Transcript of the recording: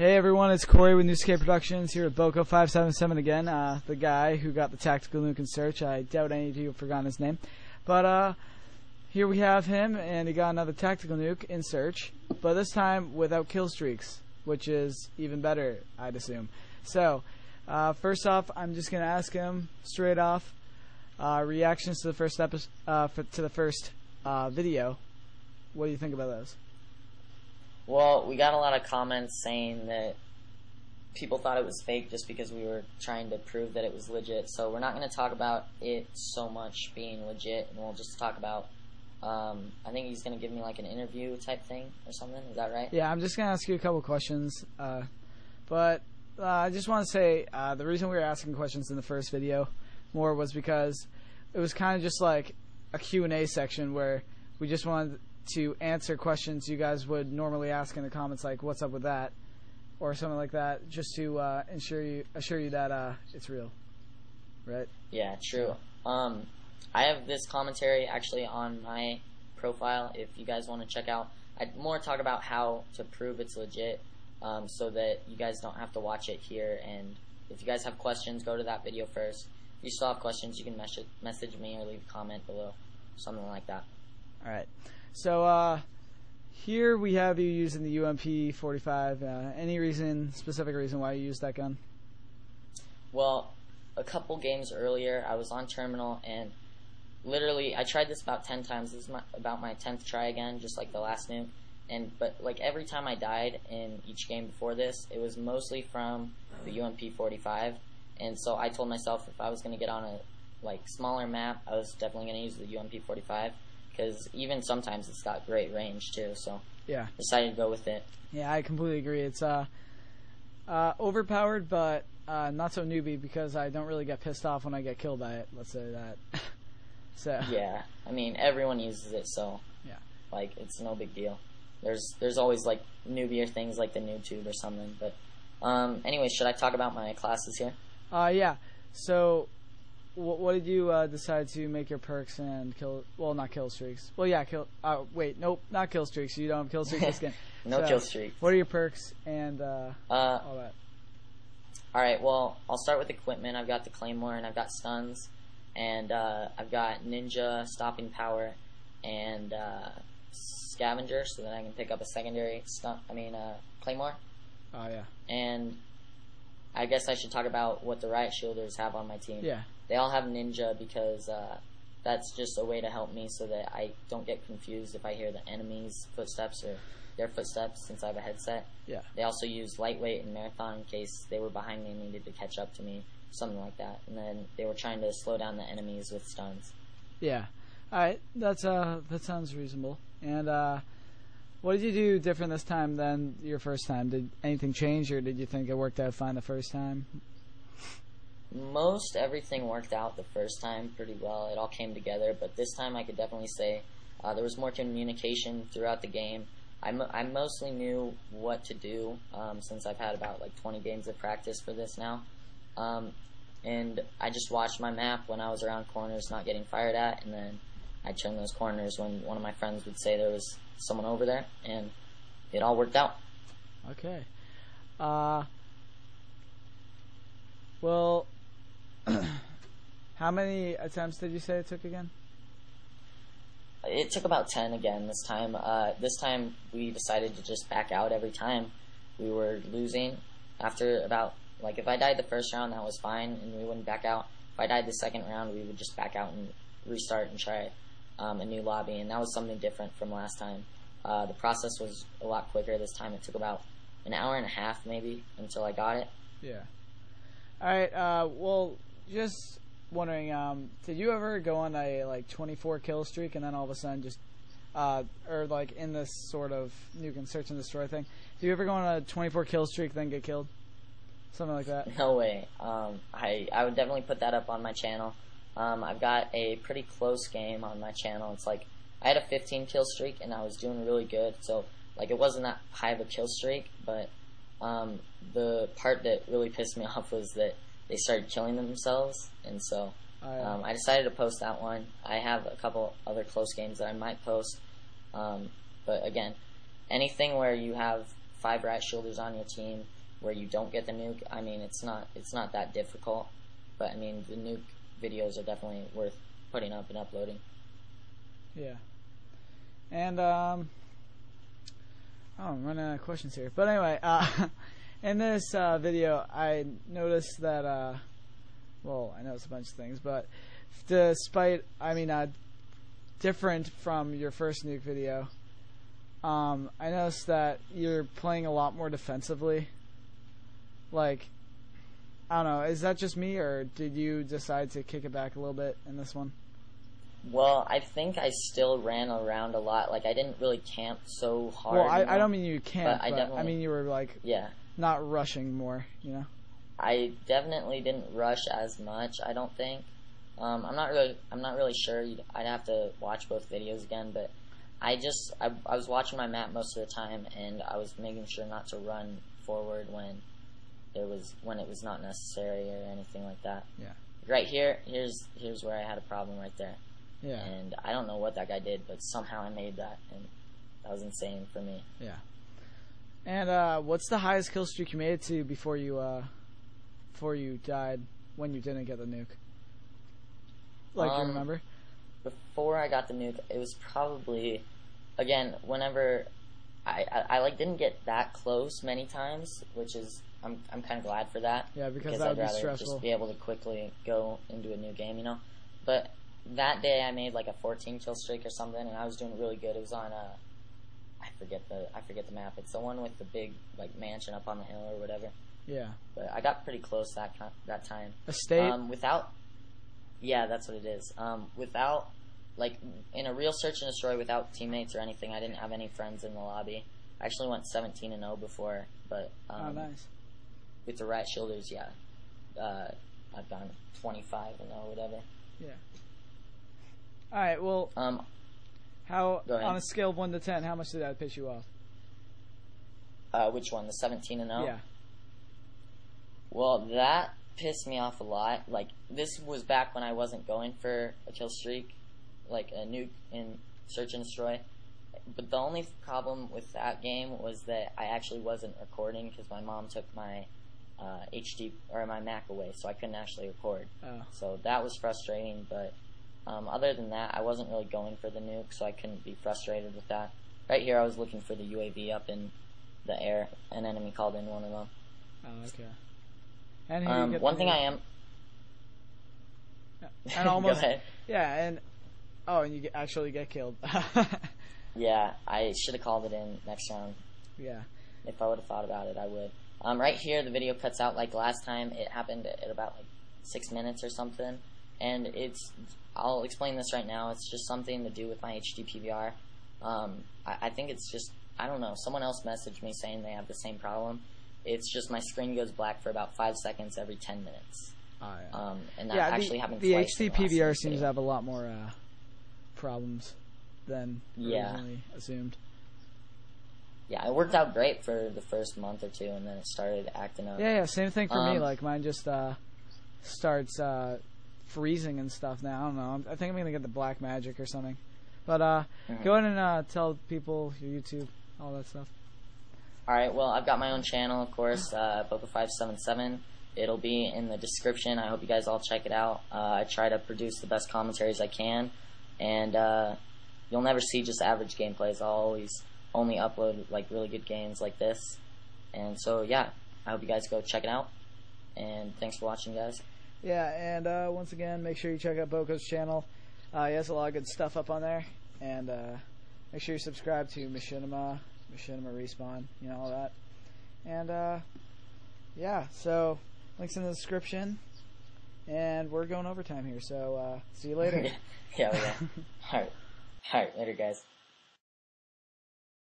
Hey everyone, it's Cory with Nuke Productions here with Boko577 again, the guy who got the tactical nuke in search. I doubt any of you have forgotten his name. But here we have him, and he got another tactical nuke in search, but this time without kill streaks, which is even better, I'd assume. So, first off, I'm just going to ask him straight off reactions to the first video. What do you think about those? Well, we got a lot of comments saying that people thought it was fake just because we were trying to prove that it was legit. So we're not going to talk about it so much being legit, and we'll just talk about, I think he's going to give me like an interview type thing or something. Is that right? Yeah, I'm just going to ask you a couple questions. But I just want to say the reason we were asking questions in the first video more was because it was kind of just like a Q&A section where we just wanted to answer questions you guys would normally ask in the comments, like what's up with that or something like that, just to assure you that it's real, right? Yeah, true. I have this commentary actually on my profile if you guys want to check out. I'd more talk about how to prove it's legit, so that you guys don't have to watch it here. And if you guys have questions, go to that video first. If you still have questions, you can message me or leave a comment below, something like that. Alright, so here we have you using the UMP-45. Any specific reason why you used that gun? Well, a couple games earlier, I was on terminal, and literally I tried this about 10 times. This is about my 10th try again, just like the last nuke. But like every time I died in each game before this, it was mostly from the UMP-45. And so I told myself if I was going to get on a smaller map, I was definitely going to use the UMP-45. Because even sometimes it's got great range too, so yeah, decided to go with it. Yeah, I completely agree. It's overpowered, but not so newbie, because I don't really get pissed off when I get killed by it. Let's say that. So yeah, I mean everyone uses it, so yeah, like it's no big deal. There's always like newbier things like the noob or something. But anyway, should I talk about my classes here? Yeah. So. What did you decide to make your perks and not kill streaks? Well, yeah, wait, nope, not kill streaks. You don't have kill streaks this game. No kill streaks. What are your perks and all that? Alright, well, I'll start with equipment. I've got the Claymore and I've got stuns. And I've got Ninja, stopping power, and Scavenger, so that I can pick up a secondary Claymore. Oh, yeah. And I guess I should talk about what the Riot Shielders have on my team. Yeah. They all have Ninja because that's just a way to help me so that I don't get confused if I hear the enemy's footsteps or their footsteps, since I have a headset. Yeah. They also use Lightweight and Marathon in case they were behind me and needed to catch up to me, something like that. And then they were trying to slow down the enemies with stuns. Yeah. Alright, that sounds reasonable. And what did you do different this time than your first time? Did anything change, or did you think it worked out fine the first time? Most everything worked out the first time pretty well. It all came together, but this time I could definitely say there was more communication throughout the game. I mostly knew what to do since I've had about 20 games of practice for this now. And I just watched my map when I was around corners not getting fired at, and then I'd turn those corners when one of my friends would say there was someone over there, and it all worked out. Okay. Well, how many attempts did you say it took again? It took about 10 again this time. This time we decided to just back out every time we were losing. After about, if I died the first round, that was fine, and we wouldn't back out. If I died the second round, we would just back out and restart and try a new lobby, and that was something different from last time. The process was a lot quicker this time. It took about an hour and a half maybe until I got it. Yeah. Alright, well, just wondering, did you ever go on a 24 kill streak and then all of a sudden just or in this sort of nuke and search and destroy thing, do you ever go on a 24 kill streak then get killed? Something like that? No way. I would definitely put that up on my channel. I've got a pretty close game on my channel. It's I had a 15 kill streak and I was doing really good, so it wasn't that high of a kill streak, but the part that really pissed me off was that they started killing themselves, and so I decided to post that one. I have a couple other close games that I might post, but again, anything where you have 5 rat shielders on your team where you don't get the nuke, I mean, it's not that difficult. But I mean, the nuke videos are definitely worth putting up and uploading. Yeah. And oh, I'm running out of questions here. But anyway, in this video, I noticed that well, I noticed a bunch of things, but despite, I mean, different from your first nuke video, I noticed that you're playing a lot more defensively. Like, I don't know, is that just me, or did you decide to kick it back a little bit in this one? Well, I think I still ran around a lot. Like, I didn't really camp so hard. Well, I don't mean you camped, but I mean you were, like, yeah, not rushing more, you know? I definitely didn't rush as much, I don't think. I'm not really sure. I'd have to watch both videos again, but I was watching my map most of the time, and I was making sure not to run forward when it was not necessary or anything like that. Yeah. Right here's where I had a problem right there. Yeah. And I don't know what that guy did, but somehow I made that, and that was insane for me. Yeah. And what's the highest kill streak you made it to before you died when you didn't get the nuke? Like, do you remember? Before I got the nuke, it was probably, again, whenever I like didn't get that close many times, which is I'm kind of glad for that. Yeah, because I'd that would be rather stressful. just be able to quickly go into a new game, you know. But that day I made like a 14 kill streak or something, and I was doing really good. It was on I forget the map. It's the one with the big like mansion up on the hill or whatever. Yeah. But I got pretty close that time. Estate. Yeah, that's what it is. Without, like, in a real search and destroy without teammates or anything, I didn't have any friends in the lobby. I actually went 17-0 before, but oh, nice. With the rat shielders, yeah, I've gone 25-0, whatever. Yeah. All right. Well, how on a scale of 1 to 10, how much did that piss you off? Which one? The 17-0? Yeah. Well, that pissed me off a lot. Like, this was back when I wasn't going for a kill streak, like a nuke in search and destroy. But the only problem with that game was that I actually wasn't recording because my mom took my HD or my Mac away, so I couldn't actually record. Oh. So that was frustrating. But other than that, I wasn't really going for the nuke, so I couldn't be frustrated with that. Right here, I was looking for the UAV up in the air. An enemy called in one of them. Oh, okay. And one thing I am. And almost. Go ahead. Yeah, and you actually get killed. Yeah, I should have called it in next round. Yeah. If I would have thought about it, I would. Right here, the video cuts out like last time. It happened at about like 6 minutes or something, and I'll explain this right now. It's just something to do with my HD PVR. I think it's just, I don't know. Someone else messaged me saying they have the same problem. It's just my screen goes black for about 5 seconds every 10 minutes. Oh, yeah. And that actually happened the twice. The HD PVR seems to have a lot more problems than originally assumed. Yeah, it worked out great for the first month or two, and then it started acting up. Yeah, same thing for me. Like, mine just starts freezing and stuff now. I don't know. I think I'm going to get the black magic or something. But go ahead and tell people your YouTube, all that stuff. Alright, well, I've got my own channel, of course, Boko577. It'll be in the description. I hope you guys all check it out. I try to produce the best commentaries I can, and you'll never see just average gameplays. I'll always only upload like really good games like this. And so, yeah, I hope you guys go check it out, and thanks for watching, guys. Yeah, and once again, make sure you check out Boko's channel. He has a lot of good stuff up on there, and make sure you subscribe to Machinima Respawn, you know, all that. And yeah, so links in the description, and we're going overtime here, so see you later. Yeah. Alright, later guys.